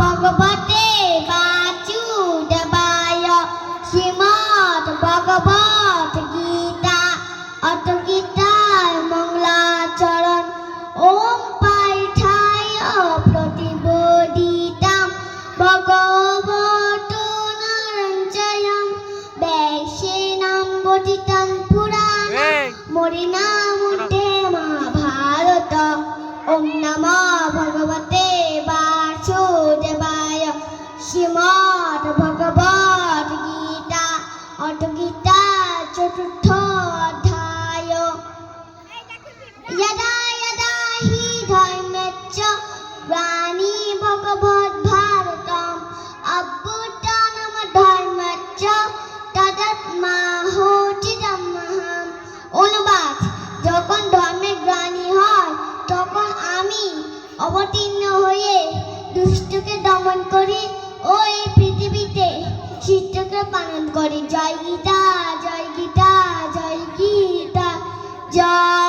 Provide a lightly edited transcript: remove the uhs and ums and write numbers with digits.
ভগবতে বাসুদেবায় শ্রীমদ্ ভগবত গীতা অত গীতায় মঙ্গলাচরণ ওম পাঠায় প্রতিবোধিতাম ভগবত নারায়ণ বেশেনাম বোধিতাম পুরাণাম মরিনামুতে মহাভারত ওম নমো ভগবতে বাসুদেবায় শ্রীমদ্ ভগবত গীতা অত গীতা চতুর্থ অধ্যায় यदा यदा हि धर्मस्य ग्लानिर्भवति भगवद्भारतम् अभ्युत्थानमधर्मस्य तदात्मानोचितमहम्। অনুবাদ, যখন ধর্মের গ্লানি হয় তখন আমি অবতীর্ণ হয়ে দুষ্টকে দমন করি ও এই পৃথিবীতে শিষ্টকে পালন করি। জয় গীতা, জয় গীতা, জয় গীতা, জয়।